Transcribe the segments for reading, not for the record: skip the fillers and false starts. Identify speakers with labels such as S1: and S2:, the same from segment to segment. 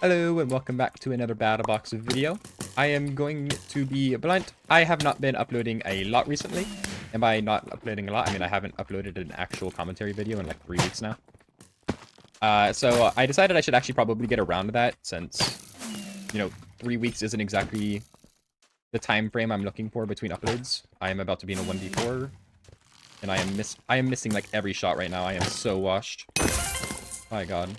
S1: Hello and welcome back to another Battle Box video. I am going to be blunt. I have not been uploading a lot recently. And by not uploading a lot, I mean I haven't uploaded an actual commentary video in like 3 weeks now. So I decided I should actually probably get around to that since, 3 weeks isn't exactly the time frame I'm looking for between uploads. I am about to be in a 1v4. And I am missing like every shot right now. I am so washed. My god.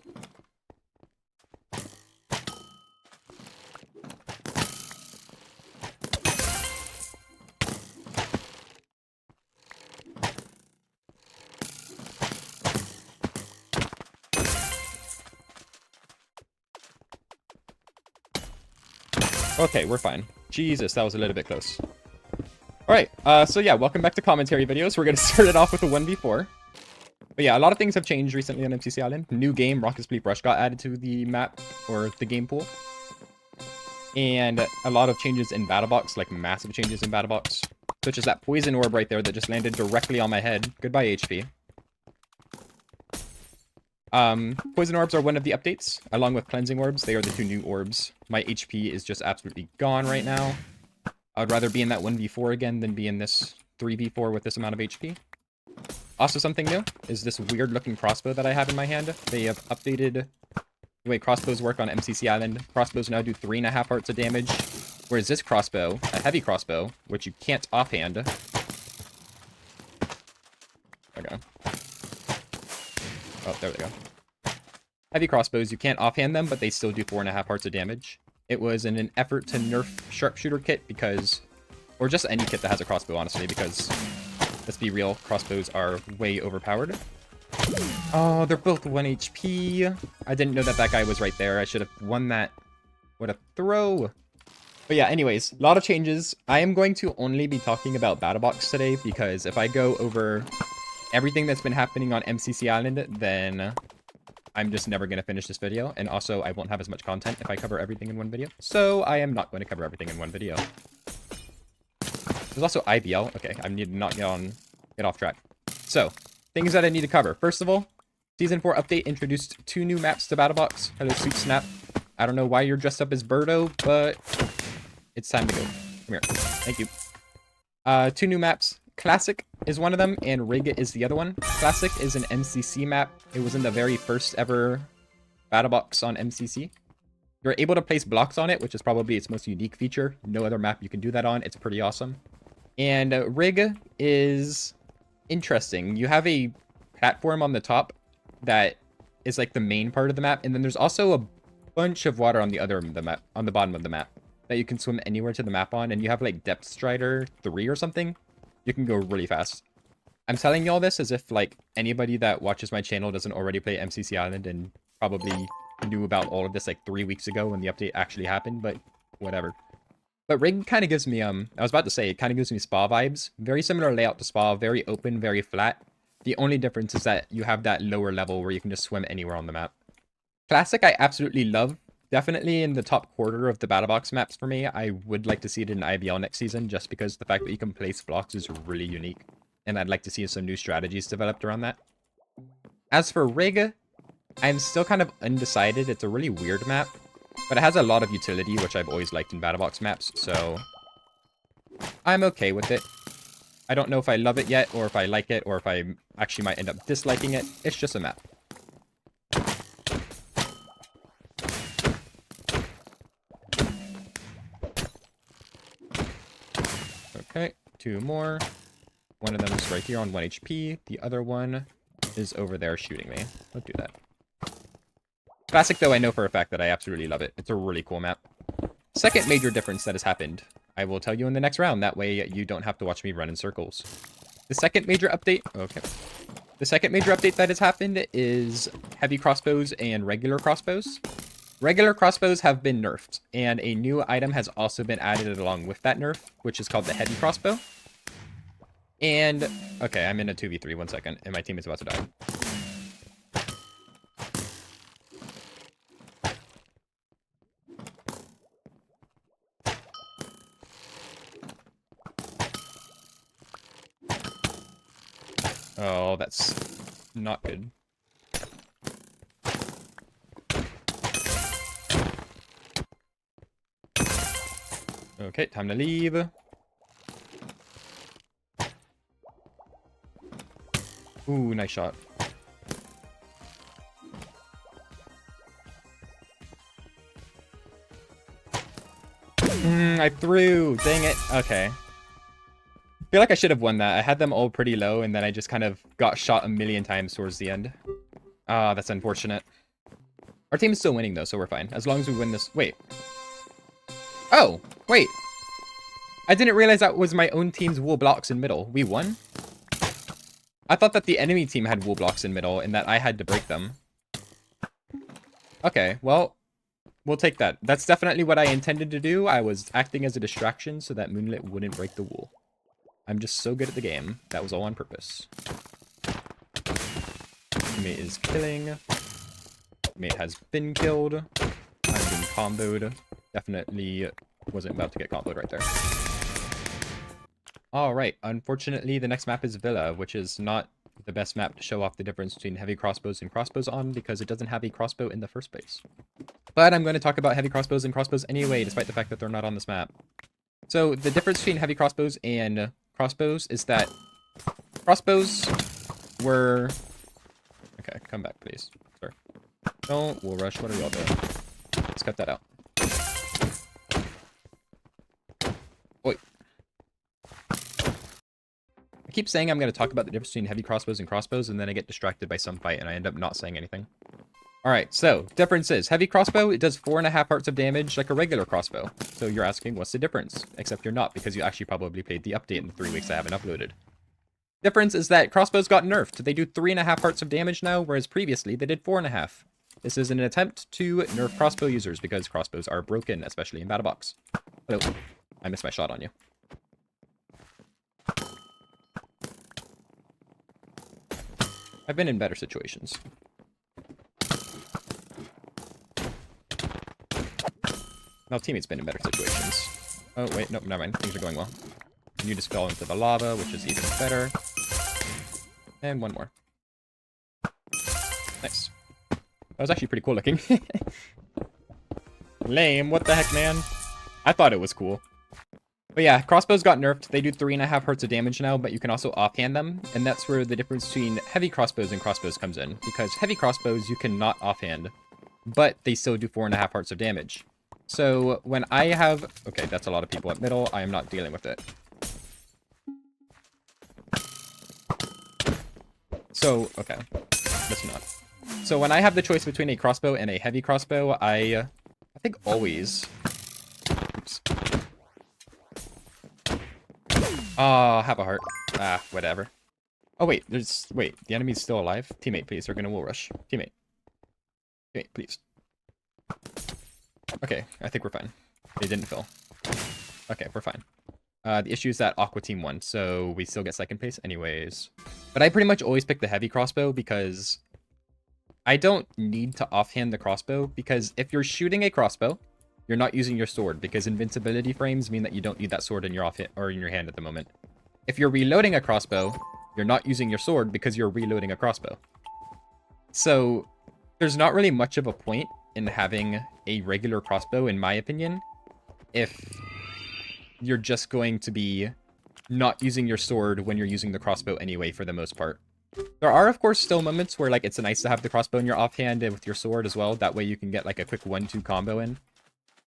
S1: Okay, we're fine. Jesus, that was a little bit close. Alright, so yeah, welcome back to commentary videos. We're gonna start it off with a 1v4. But yeah, a lot of things have changed recently on MCC Island. New game, Rocket Spleep Rush got added to the map, or the game pool. And a lot of changes in Battle Box, like massive changes in Battle Box. Such as that poison orb right there that just landed directly on my head. Goodbye, HP. Poison orbs are one of the updates, along with cleansing orbs. They are the two new orbs. My HP is just absolutely gone right now. I'd rather be in that 1v4 again than be in this 3v4 with this amount of HP. Also, something new is this weird-looking crossbow that I have in my hand. They have updated the way crossbows work on MCC Island. Crossbows now do 3.5 hearts of damage, whereas this crossbow, a heavy crossbow, which you can't offhand. Okay. Oh, there we go. Heavy crossbows, you can't offhand them, but they still do 4.5 hearts of damage. It was in an effort to nerf sharpshooter kit because, or just any kit that has a crossbow, honestly, because, let's be real, crossbows are way overpowered. Oh, they're both 1 HP. I didn't know that that guy was right there. I should have won that. What a throw. But yeah, anyways, a lot of changes. I am going to only be talking about Battle Box today because if I go over everything that's been happening on MCC Island, then I'm just never going to finish this video. And also, I won't have as much content if I cover everything in one video. So I am not going to cover everything in one video. There's also IBL. Okay, I need to not get off track. So, things that I need to cover. First of all, Season 4 update introduced 2 new maps to Battle Box. Hello, Sweet Snap. I don't know why you're dressed up as Birdo, but it's time to go. Come here. Thank you. 2 new maps. Classic is one of them, and Rig is the other one. Classic is an MCC map. It was in the very first ever Battle Box on MCC. You're able to place blocks on it, which is probably its most unique feature. No other map you can do that on. It's pretty awesome. And Rig is interesting. You have a platform on the top that is like the main part of the map, and then there's also a bunch of water on the other of the map, on the bottom of the map, that you can swim anywhere to the map on, and you have like Depth Strider 3 or something. You can go really fast. I'm telling y'all this as if, like, anybody that watches my channel doesn't already play MCC Island and probably knew about all of this, like, 3 weeks ago when the update actually happened, but whatever. But Rig kind of gives me, I was about to say, it kind of gives me Spa vibes. Very similar layout to Spa, very open, very flat. The only difference is that you have that lower level where you can just swim anywhere on the map. Classic, I absolutely love. Definitely in the top quarter of the Battle Box maps for me. I would like to see it in IBL next season, just because the fact that you can place blocks is really unique. And I'd like to see some new strategies developed around that. As for Rig, I'm still kind of undecided. It's a really weird map, but it has a lot of utility, which I've always liked in Battle Box maps, so I'm okay with it. I don't know if I love it yet, or if I like it, or if I actually might end up disliking it. It's just a map. Okay, 2 more. One of them is right here on 1 HP. The other one is over there shooting me. Don't do that. Classic, though, I know for a fact that I absolutely love it. It's a really cool map. Second major difference that has happened, I will tell you in the next round. That way you don't have to watch me run in circles. The second major update... Okay. The second major update that has happened is heavy crossbows and regular crossbows. Regular crossbows have been nerfed, and a new item has also been added along with that nerf, which is called the heavy crossbow. And, okay, I'm in a 2v3, 1 second, and my teammate's about to die. Oh, that's not good. Okay, time to leave. Ooh, nice shot. I threw. Dang it. Okay. I feel like I should have won that. I had them all pretty low, and then I just kind of got shot a million times towards the end. Ah, that's unfortunate. Our team is still winning, though, so we're fine. As long as we win this... Wait. Oh, wait. I didn't realize that was my own team's wool blocks in middle. We won? I thought that the enemy team had wool blocks in middle, and that I had to break them. Okay, well... We'll take that. That's definitely what I intended to do. I was acting as a distraction so that Moonlit wouldn't break the wool. I'm just so good at the game. That was all on purpose. Teammate is killing. Teammate has been killed. I'm being comboed. Definitely wasn't about to get comboed right there. Alright, unfortunately the next map is Villa, which is not the best map to show off the difference between heavy crossbows and crossbows on because it doesn't have a crossbow in the first place. But I'm going to talk about heavy crossbows and crossbows anyway, despite the fact that they're not on this map. So the difference between heavy crossbows and crossbows is that crossbows were... Okay, come back, please. Sorry. Don't wool rush. What are y'all doing? Let's cut that out. Oi. I keep saying I'm going to talk about the difference between heavy crossbows and crossbows, and then I get distracted by some fight, and I end up not saying anything. Alright, so, difference is, heavy crossbow, it does 4.5 hearts of damage like a regular crossbow. So you're asking, what's the difference? Except you're not, because you actually probably played the update in the 3 weeks I haven't uploaded. Difference is that crossbows got nerfed. They do 3.5 hearts of damage now, whereas previously they did 4.5. This is an attempt to nerf crossbow users, because crossbows are broken, especially in Babble Box. Oh, I missed my shot on you. I've been in better situations. Well, teammates been in better situations. Oh, wait, nope, never mind. Things are going well. You just fell into the lava, which is even better. And one more. Nice. That was actually pretty cool looking. Lame, what the heck, man? I thought it was cool. But yeah, crossbows got nerfed. They do 3.5 hearts of damage now, but you can also offhand them. And that's where the difference between heavy crossbows and crossbows comes in. Because heavy crossbows you cannot offhand, but they still do 4.5 hearts of damage. So when I have... Okay, that's a lot of people at middle. I am not dealing with it. So, okay. That's not. So when I have the choice between a crossbow and a heavy crossbow, I think always... Oops. Ah, have a heart. Ah, whatever. Oh, wait, wait, the enemy's still alive? Teammate, please, they're gonna wool rush. Teammate. Teammate, please. Okay, I think we're fine. They didn't fill. Okay, we're fine. The issue is that Aqua Team won, so we still get second place anyways. But I pretty much always pick the heavy crossbow because I don't need to offhand the crossbow, because if you're shooting a crossbow, you're not using your sword, because invincibility frames mean that you don't need that sword in your in your hand at the moment. If you're reloading a crossbow, you're not using your sword because you're reloading a crossbow. So there's not really much of a point in having a regular crossbow, in my opinion, if you're just going to be not using your sword when you're using the crossbow anyway, for the most part. There are, of course, still moments where, like, it's nice to have the crossbow in your offhand and with your sword as well. That way you can get, like, a quick 1-2 combo in.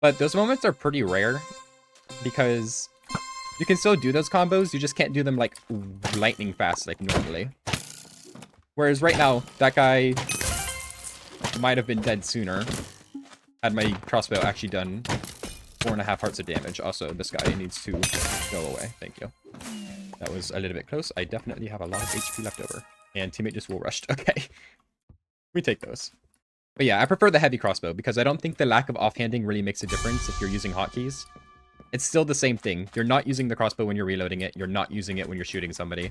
S1: But those moments are pretty rare, because you can still do those combos, you just can't do them, like, lightning fast, like, normally. Whereas right now, that guy might have been dead sooner had my crossbow actually done 4.5 hearts of damage. Also, this guy needs to go away. Thank you. That was a little bit close. I definitely have a lot of HP left over. And teammate just wool rushed. Okay. We take those. But yeah, I prefer the heavy crossbow because I don't think the lack of offhanding really makes a difference if you're using hotkeys. It's still the same thing. You're not using the crossbow when you're reloading it. You're not using it when you're shooting somebody.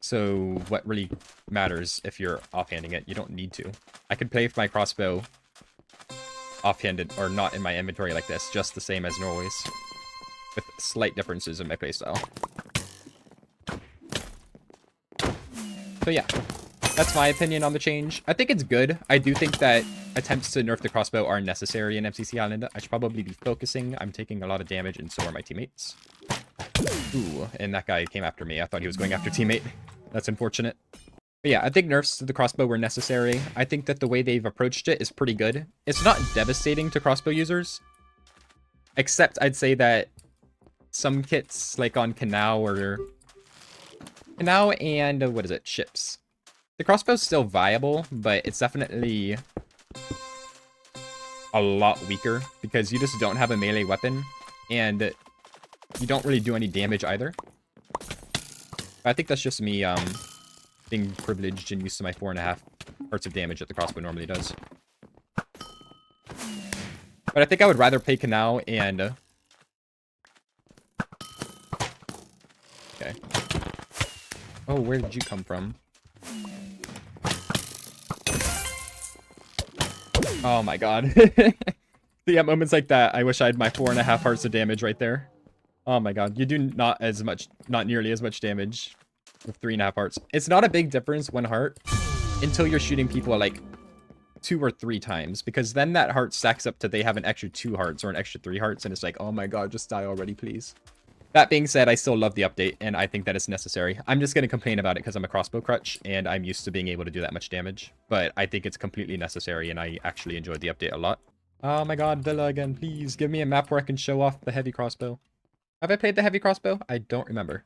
S1: So what really matters if you're offhanding it? You don't need to. I could play with my crossbow offhanded or not in my inventory like this, just the same as always, with slight differences in my playstyle. So yeah, that's my opinion on the change. I think it's good. I do think that attempts to nerf the crossbow are necessary in MCC Island. I should probably be focusing. I'm taking a lot of damage, and so are my teammates. Ooh, and that guy came after me. I thought he was going after teammate. That's unfortunate. But yeah, I think nerfs to the crossbow were necessary. I think that the way they've approached it is pretty good. It's not devastating to crossbow users. Except I'd say that some kits, like on Kanao or... Kanao and, what is it, ships. The crossbow's still viable, but it's definitely a lot weaker because you just don't have a melee weapon and you don't really do any damage either. I think that's just me being privileged and used to my 4.5 hearts of damage that the crossbow normally does. But I think I would rather play Kanao and... Okay. Oh, where did you come from? Oh my god. Yeah, moments like that, I wish I had my 4.5 hearts of damage right there. Oh my god, you do not nearly as much damage with 3.5 hearts. It's not a big difference, 1 heart, until you're shooting people like 2 or 3 times, because then that heart stacks up to they have an extra 2 hearts or an extra 3 hearts, and it's like, oh my god, just die already, please. That being said, I still love the update, and I think that it's necessary. I'm just going to complain about it because I'm a crossbow crutch, and I'm used to being able to do that much damage. But I think it's completely necessary, and I actually enjoyed the update a lot. Oh my god, Villa again, please give me a map where I can show off the heavy crossbow. Have I played the heavy crossbow? I don't remember.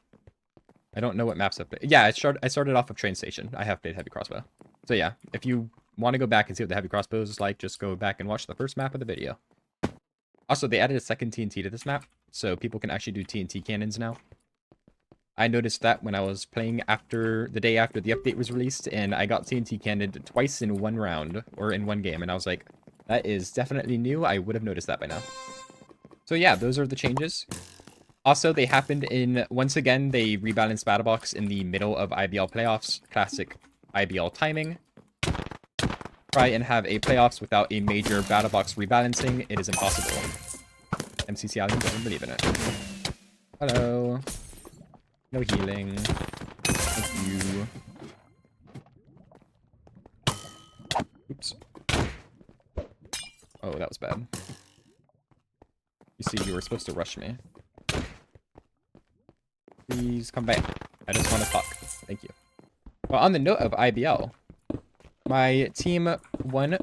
S1: I don't know what maps I've played. Yeah, I started off of Train Station. I have played heavy crossbow. So yeah, if you want to go back and see what the heavy crossbow is like, just go back and watch the first map of the video. Also, they added a second TNT to this map, so people can actually do TNT cannons now. I noticed that when I was playing the day after the update was released, and I got TNT cannoned twice in 1 round, or in 1 game, and I was like, that is definitely new. I would have noticed that by now. So yeah, those are the changes. Also, they happened once again, they rebalanced Battle Box in the middle of IBL playoffs. Classic IBL timing. Try and have a playoffs without a major Battle Box rebalancing. It is impossible. MCC Island doesn't believe in it. Hello. No healing. Thank you. Oops. Oh, that was bad. You see, you were supposed to rush me. Please come back. I just want to talk. Thank you. Well, on the note of IBL, my team won the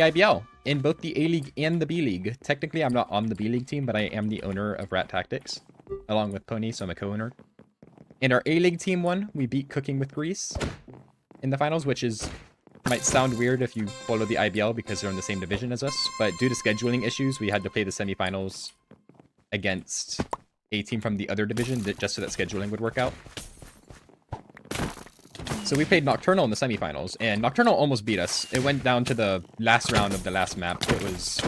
S1: IBL in both the A-League and the B-League. Technically, I'm not on the B-League team, but I am the owner of Rat Tactics, along with Pony, so I'm a co-owner. And our A-League team won. We beat Cooking with Grease in the finals, which might sound weird if you follow the IBL because they're in the same division as us, but due to scheduling issues, we had to play the semifinals against a team from the other division just so that scheduling would work out. So we played Nocturnal in the semifinals, and Nocturnal almost beat us. It went down to the last round of the last map. It was...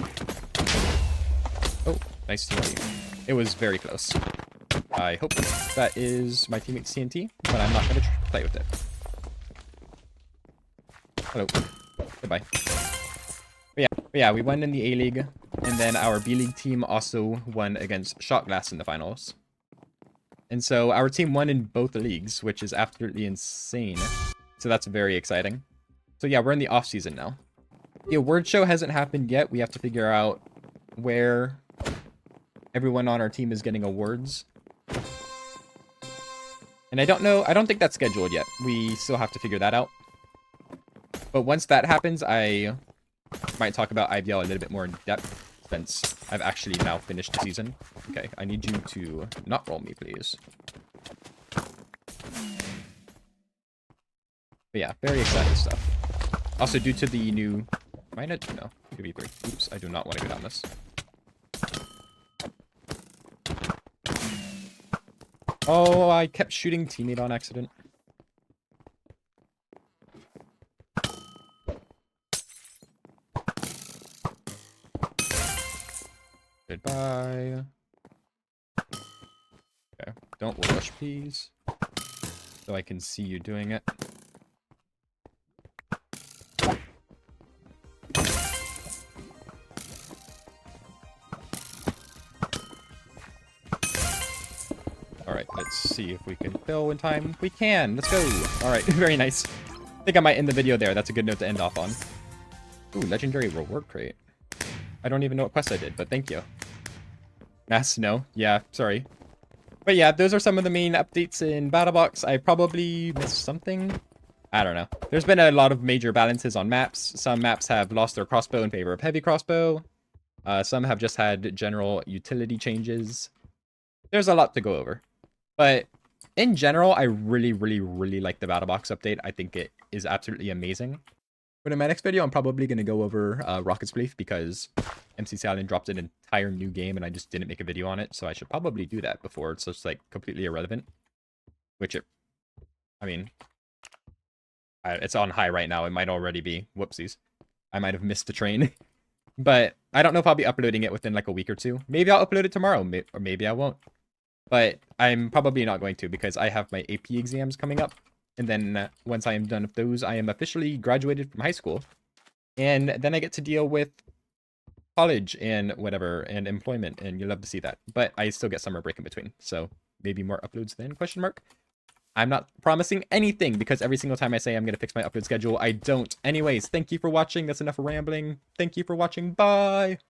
S1: Oh, nice TNT. It was very close. I hope that is my teammate's TNT, but I'm not going to play with it. Hello. Goodbye. But yeah, we won in the A-League, and then our B-League team also won against Shot Glass in the finals. And so our team won in both leagues, which is absolutely insane. So that's very exciting. So yeah, we're in the off-season now. The award show hasn't happened yet. We have to figure out where everyone on our team is getting awards. And I don't think that's scheduled yet. We still have to figure that out. But once that happens, I might talk about IBL a little bit more in depth, since I've actually now finished the season. Okay, I need you to not roll me, please. But yeah, very exciting stuff. Also, due to the new... Am I not? No, 2v3. Oops, I do not want to go down this. Oh, I kept shooting teammate on accident. Goodbye. Okay, don't rush, please. So I can see you doing it. Alright, let's see if we can kill in time. We can! Let's go! Alright, very nice. I think I might end the video there. That's a good note to end off on. Ooh, legendary reward crate. I don't even know what quest I did, but thank you. Mass no. Yeah, sorry. But yeah, those are some of the main updates in Battle Box. I probably missed something. I don't know. There's been a lot of major balances on maps. Some maps have lost their crossbow in favor of heavy crossbow. Some have just had general utility changes. There's a lot to go over. But in general, I really, really, really like the Battle Box update. I think it is absolutely amazing. But in my next video, I'm probably going to go over Rocket's Belief because MCC Island dropped an entire new game and I just didn't make a video on it. So I should probably do that before it's just like completely irrelevant. Which I mean, it's on high right now. It might already be. Whoopsies. I might have missed the train. But I don't know if I'll be uploading it within like a week or two. Maybe I'll upload it tomorrow, or maybe I won't. But I'm probably not going to because I have my AP exams coming up. And then once I am done with those, I am officially graduated from high school. And then I get to deal with college and whatever and employment. And you'll love to see that. But I still get summer break in between. So maybe more uploads then, question mark. I'm not promising anything because every single time I say I'm going to fix my upload schedule, I don't. Anyways, thank you for watching. That's enough rambling. Thank you for watching. Bye.